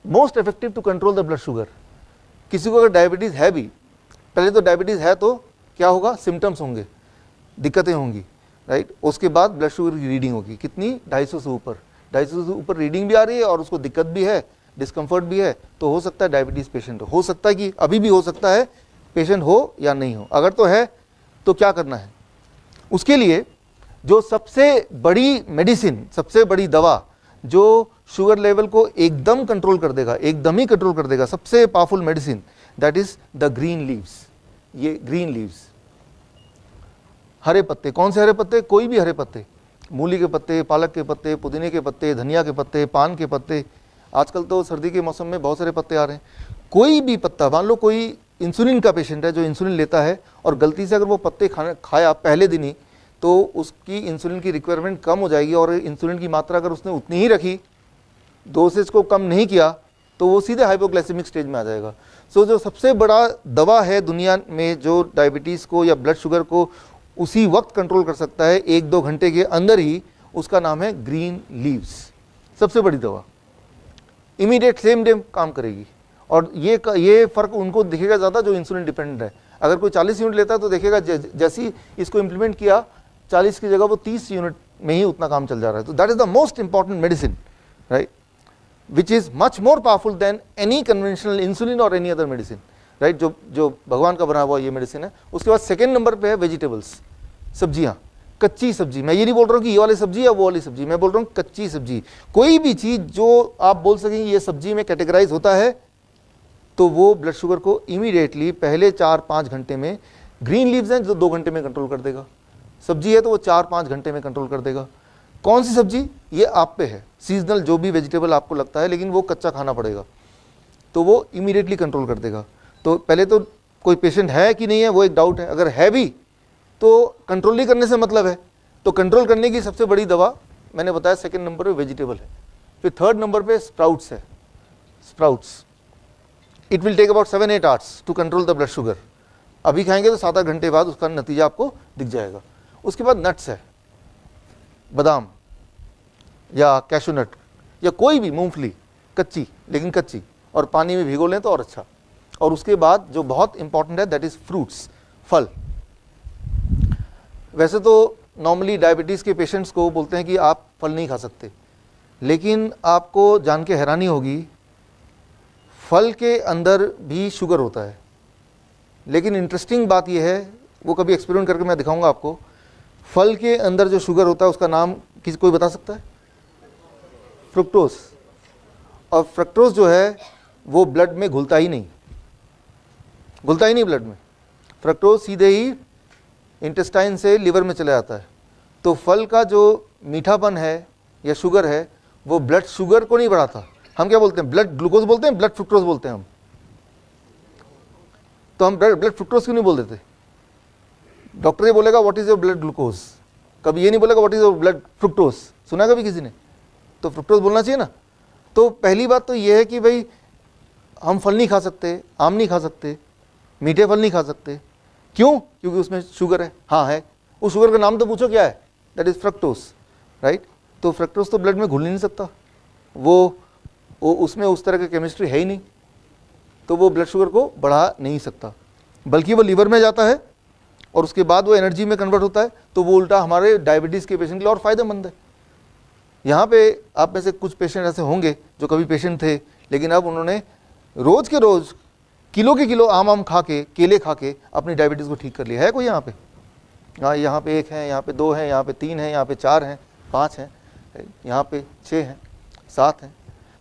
Most effective to control the blood sugar. किसी को अगर डायबिटीज़ है भी, पहले तो डायबिटीज़ है तो क्या होगा, सिम्टम्स होंगे, दिक्कतें होंगी, राइट। उसके बाद ब्लड शुगर की रीडिंग होगी कितनी, 250 से ऊपर, 250 से ऊपर रीडिंग भी आ रही है और उसको दिक्कत भी है, डिस्कम्फर्ट भी है, तो हो सकता है डायबिटीज़ पेशेंट हो सकता है कि अभी भी हो सकता है पेशेंट हो या नहीं हो। अगर तो है तो क्या करना है, उसके लिए जो सबसे बड़ी मेडिसिन, सबसे बड़ी दवा जो शुगर लेवल को एकदम कंट्रोल कर देगा, एकदम ही कंट्रोल कर देगा, सबसे powerful medicine, that is the green leaves. ये ग्रीन लीव्स, हरे पत्ते, कौन से हरे पत्ते, कोई भी हरे पत्ते, मूली के पत्ते, पालक के पत्ते, पुदीने के पत्ते, धनिया के पत्ते, पान के पत्ते, आजकल तो सर्दी के मौसम में बहुत सारे पत्ते आ रहे हैं, कोई भी पत्ता। मान लो कोई इंसुलिन का पेशेंट है जो इंसुलिन लेता है और गलती से अगर वो पत्ते खाया पहले दिन ही, तो उसकी इंसुलिन की रिक्वायरमेंट कम हो जाएगी और इंसुलिन की मात्रा अगर उसने उतनी ही रखी, डोसेज को कम नहीं किया, तो वो सीधे हाइपोग्लाइसेमिक स्टेज में आ जाएगा। सो जो सबसे बड़ा दवा है दुनिया में जो डायबिटीज़ को या ब्लड शुगर को उसी वक्त कंट्रोल कर सकता है, 1-2 घंटे के अंदर ही, उसका नाम है ग्रीन लीव्स। सबसे बड़ी दवा, इमीडिएट सेम डे काम करेगी। और ये फ़र्क उनको दिखेगा ज़्यादा जो इंसुलिन डिपेंडेंट है। अगर कोई 40 यूनिट लेता है तो देखेगा जैसे ही इसको इम्प्लीमेंट किया, 40 की जगह वो 30 यूनिट में ही उतना काम चल जा रहा है। तो that is the most important medicine, right, which is much more powerful than any conventional insulin or any other medicine, right। जो भगवान का बना हुआ ये मेडिसिन है। उसके बाद सेकेंड नंबर पे है वेजिटेबल्स, सब्जियाँ, कच्ची सब्जी। मैं ये नहीं बोल रहा हूँ कि ये वाली सब्जी या वो वाली सब्जी, मैं बोल रहा हूँ कच्ची सब्जी। कोई भी चीज़ जो आप बोल सकें ये सब्जी में कैटेगराइज होता है, तो वो ब्लड शुगर को इमीडिएटली पहले 4-5 घंटे में, ग्रीन लीव्स हैं जो 2 घंटे में कंट्रोल कर देगा, सब्जी है तो वो 4-5 घंटे में कंट्रोल कर देगा। कौन सी सब्जी, ये आप पे है, सीजनल जो भी वेजिटेबल आपको लगता है, लेकिन वो कच्चा खाना पड़ेगा, तो वो इमीडिएटली कंट्रोल कर देगा। तो पहले तो कोई पेशेंट है कि नहीं है वो एक डाउट है, अगर है भी तो कंट्रोल नहीं करने से मतलब है। तो कंट्रोल करने की सबसे बड़ी दवा मैंने बताया सेकंड नंबर पे वेजिटेबल है। फिर थर्ड नंबर पे स्प्राउट्स है, sprouts. It will take about 7-8 hours to control the blood sugar. अभी खाएंगे तो 7-8 घंटे बाद उसका नतीजा आपको दिख जाएगा। उसके बाद नट्स है, बादाम या कैशू नट या कोई भी मूंगफली, कच्ची, लेकिन कच्ची, और पानी में भिगो लें तो और अच्छा। और उसके बाद जो बहुत इंपॉर्टेंट है दैट इज़ फ्रूट्स, फल। वैसे तो नॉर्मली डायबिटीज़ के पेशेंट्स को बोलते हैं कि आप फल नहीं खा सकते, लेकिन आपको जान के हैरानी होगी, फल के अंदर भी शुगर होता है। लेकिन इंटरेस्टिंग बात यह है, वो कभी एक्सपेरिमेंट करके मैं दिखाऊंगा आपको, फल के अंदर जो शुगर होता है उसका नाम किसी कोई बता सकता है? फ्रुक्टोज। और फ्रक्टोज जो है वो ब्लड में घुलता ही नहीं, घुलता ही नहीं ब्लड में। फ्रक्टोज सीधे ही इंटेस्टाइन से लिवर में चले जाता है। तो फल का जो मीठापन है या शुगर है वो ब्लड शुगर को नहीं बढ़ाता। हम क्या बोलते हैं, ब्लड ग्लूकोज बोलते हैं, ब्लड फ्रुक्टोज बोलते हैं हम। तो हम ब्लड फ्रुक्टोज क्यों नहीं बोल देते? डॉक्टर ये बोलेगा what is your blood glucose, कभी ये नहीं बोलेगा what is your blood fructose. सुना कभी किसी ने? तो फ्रुक्टोज बोलना चाहिए ना। तो पहली बात तो ये है कि भाई हम फल नहीं खा सकते, आम नहीं खा सकते, मीठे फल नहीं खा सकते। क्यों? क्योंकि उसमें शुगर है। हाँ है, उस शुगर का नाम तो पूछो क्या है, दैट इज फ्रक्टोज, राइट। तो फ्रक्टोज तो ब्लड में घुल नहीं सकता, वो उसमें उस तरह की केमिस्ट्री है ही नहीं, तो वो ब्लड शुगर को बढ़ा नहीं सकता, बल्कि वो लीवर में जाता है और उसके बाद वो एनर्जी में कन्वर्ट होता है। तो वो उल्टा हमारे डायबिटीज़ के पेशेंट के लिए और फायदेमंद है। यहाँ पे आप में से कुछ पेशेंट ऐसे होंगे जो कभी पेशेंट थे, लेकिन अब उन्होंने रोज़ के रोज़ किलो के किलो आम खा के, केले खा के अपनी डायबिटीज़ को ठीक कर लिया है। कोई यहाँ पे? हाँ, यहाँ पे 1 है, यहाँ पे 2 हैं, यहाँ पे 3 हैं, यहाँ पे 4 हैं, 5 हैं, यहाँ पे 6 हैं, 7 हैं।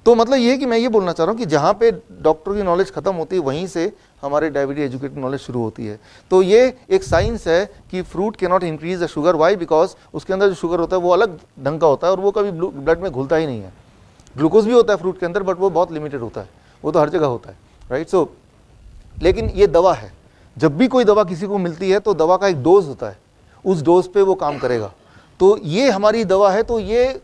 तो मतलब ये है कि मैं ये बोलना चाह रहा हूँ कि जहाँ पे डॉक्टर की नॉलेज खत्म होती है वहीं से हमारे डायबिटीज एजुकेटेड नॉलेज शुरू होती है। तो ये एक साइंस है कि fruit can not increase the sugar. Why? Because उसके अंदर जो शुगर होता है वो अलग ढंग का होता है और वो कभी ब्लड में घुलता ही नहीं है। ग्लूकोज भी होता है फ्रूट के अंदर, बट वो बहुत लिमिटेड होता है, वो तो हर जगह होता है, राइट। सो लेकिन ये दवा है, जब भी कोई दवा किसी को मिलती है तो दवा का एक डोज होता है, उस डोज पे वो काम करेगा। तो ये हमारी दवा है। तो ये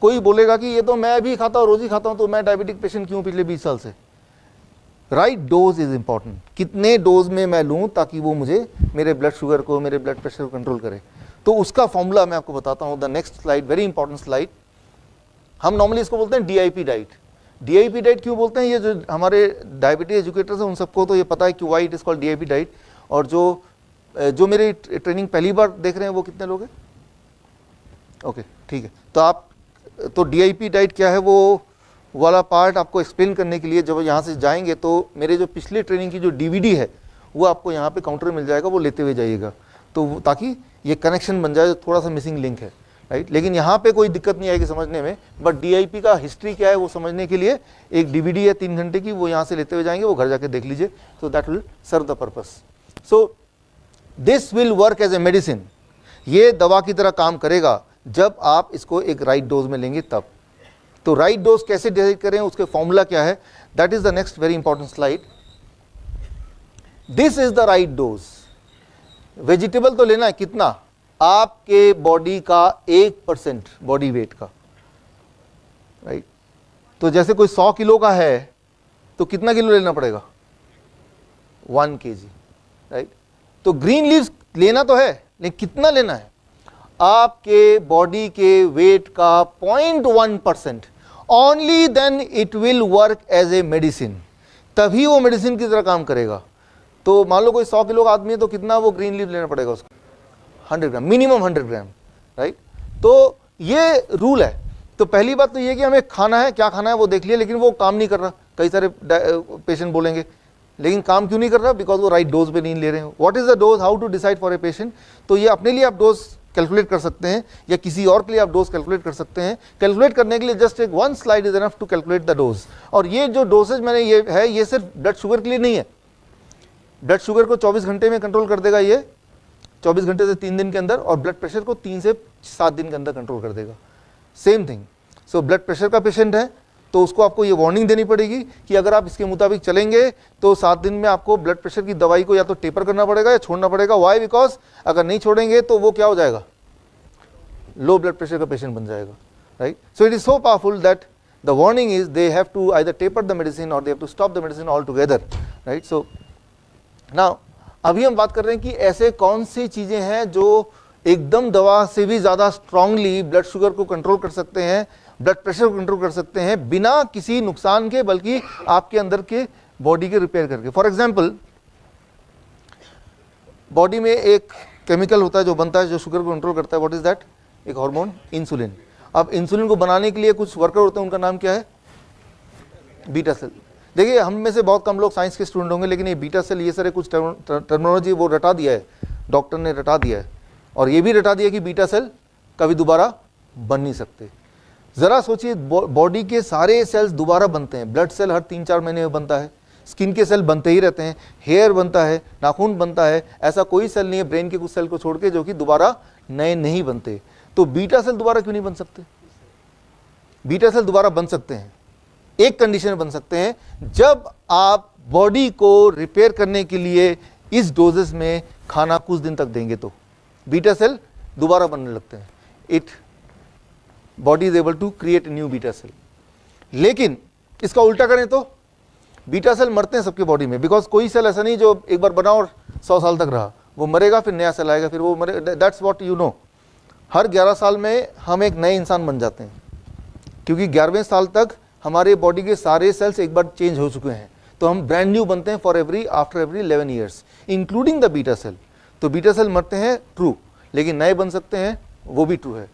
कोई बोलेगा कि ये तो मैं भी खाता हूँ, रोज ही खाता हूँ, तो मैं डायबिटिक पेशेंट क्यों पिछले 20 साल से? Right dose is important. कितने डोज में मैं लूँ ताकि वो मुझे मेरे ब्लड शुगर को, मेरे ब्लड प्रेशर को कंट्रोल करे। तो उसका फॉर्मूला मैं आपको बताता हूँ। The next slide, very important slide. हम नॉर्मली इसको बोलते हैं DIP डाइट। DIP डाइट क्यों बोलते हैं, ये जो हमारे डायबिटीज एजुकेटर्स हैं उन सबको तो ये पता है कि why it is called DIP diet. और जो मेरी ट्रेनिंग पहली बार देख रहे हैं वो कितने लोग हैं? ओके ठीक है, तो DIP डाइट क्या है वो वाला पार्ट आपको एक्सप्लेन करने के लिए जब यहाँ से जाएंगे तो मेरे जो पिछले ट्रेनिंग की जो DVD है वो आपको यहाँ पे काउंटर मिल जाएगा, वो लेते हुए जाइएगा, तो ताकि ये कनेक्शन बन जाए, थोड़ा सा मिसिंग लिंक है, राइट। लेकिन यहाँ पे कोई दिक्कत नहीं आएगी समझने में, बट DIP का हिस्ट्री क्या है वो समझने के लिए एक DVD है 3 घंटे की, वो यहाँ से लेते हुए जाएंगे, वो घर जाके देख लीजिए, तो that will serve the purpose. So this will work as a medicine, ये दवा की तरह काम करेगा जब आप इसको एक राइट डोज में लेंगे तब। तो राइट डोज कैसे डिसाइड करें, उसके फॉर्मूला क्या है, that is the next very important slide. This is the right dose. Vegetable तो लेना है कितना, आपके बॉडी का 1% बॉडी वेट का, राइट। तो जैसे कोई 100 किलो का है तो कितना किलो लेना पड़ेगा, 1 kg, राइट। तो ग्रीन लीव्स लेना तो है, लेकिन कितना लेना है, आपके बॉडी के वेट का 0.1%, only then it will work as a medicine, तभी वो मेडिसिन की तरह काम करेगा। तो मान लो कोई 100 किलो का आदमी है तो कितना वो ग्रीन लीव लेना पड़ेगा उसको, 100 ग्राम, मिनिमम 100 ग्राम, राइट। तो ये रूल है। तो पहली बात तो ये कि हमें खाना है, क्या खाना है वो देख लिया, लेकिन वो काम नहीं कर रहा। कई सारे पेशेंट बोलेंगे लेकिन काम क्यों नहीं कर रहा, बिकॉज वो राइट डोज पे नहीं ले रहे हैं। What is the dose, how to decide for a patient, तो ये अपने लिए आप डोज कैलकुलेट कर सकते हैं या किसी और के लिए आप डोज कैलकुलेट कर सकते हैं। कैलकुलेट करने के लिए जस्ट एक 1 slide is enough to calculate the dose. और ये जो डोसेज मैंने ये है, ये सिर्फ ब्लड शुगर के लिए नहीं है। ब्लड शुगर को 24 घंटे में कंट्रोल कर देगा ये, 24 घंटे से 3 दिन के अंदर, और ब्लड प्रेशर को 3 से 7 दिन के अंदर कंट्रोल कर देगा, same thing. So blood pressure का पेशेंट है तो उसको आपको ये वार्निंग देनी पड़ेगी कि अगर आप इसके मुताबिक चलेंगे तो 7 दिन में आपको ब्लड प्रेशर की दवाई को या तो टेपर करना पड़ेगा या छोड़ना पड़ेगा। वाई, बिकॉज अगर नहीं छोड़ेंगे तो वो क्या हो जाएगा, लो ब्लड प्रेशर का पेशेंट बन जाएगा, right. So it is so powerful that the warning is they have to either taper the medicine और they have to stop the medicine altogether, right. So now अभी हम बात कर रहे हैं कि ऐसे कौन सी चीजें हैं जो एकदम दवा से भी ज्यादा स्ट्रांगली ब्लड शुगर को कंट्रोल कर सकते हैं, ब्लड प्रेशर को कंट्रोल कर सकते हैं बिना किसी नुकसान के, बल्कि आपके अंदर के बॉडी के रिपेयर करके। फॉर एग्जांपल, बॉडी में एक केमिकल होता है जो बनता है जो शुगर को कंट्रोल करता है। व्हाट इज दैट, एक हार्मोन इंसुलिन। अब इंसुलिन को बनाने के लिए कुछ वर्कर होते हैं, उनका नाम क्या है, बीटा सेल। देखिए हम में से बहुत कम लोग साइंस के स्टूडेंट होंगे, लेकिन ये बीटा सेल, ये सारे कुछ टर्मिनोलॉजी वो रटा दिया है, डॉक्टर ने रटा दिया है, और ये भी रटा दिया कि बीटा सेल कभी दोबारा बन नहीं सकते। जरा सोचिए, बॉडी के सारे सेल्स दोबारा बनते हैं। ब्लड सेल हर 3-4 महीने में बनता है, स्किन के सेल बनते ही रहते हैं, हेयर बनता है, नाखून बनता है, ऐसा कोई सेल नहीं है ब्रेन के कुछ सेल को छोड़ के जो कि दोबारा नए नहीं बनते। तो बीटा सेल दोबारा क्यों नहीं बन सकते? बीटा सेल दोबारा बन सकते हैं, एक कंडीशन में बन सकते हैं, जब आप बॉडी को रिपेयर करने के लिए इस डोजेस में खाना कुछ दिन तक देंगे तो बीटा सेल दोबारा बनने लगते हैं। It body is able to create new beta cell. लेकिन इसका उल्टा करें तो बीटा सेल मरते हैं सबके बॉडी में, बिकॉज कोई सेल ऐसा नहीं जो एक बार बना और 100 साल तक रहा, वो मरेगा फिर नया सेल आएगा, फिर वो मरे, दैट्स व्हाट यू नो। हर 11 साल में हम एक नए इंसान बन जाते हैं, क्योंकि 11वें साल तक हमारे बॉडी के सारे सेल्स एक बार चेंज हो चुके हैं, तो हम ब्रांड न्यू बनते हैं after every 11 years, including the beta cell. तो बीटा सेल मरते हैं, ट्रू, लेकिन नए बन सकते हैं, वो भी ट्रू है।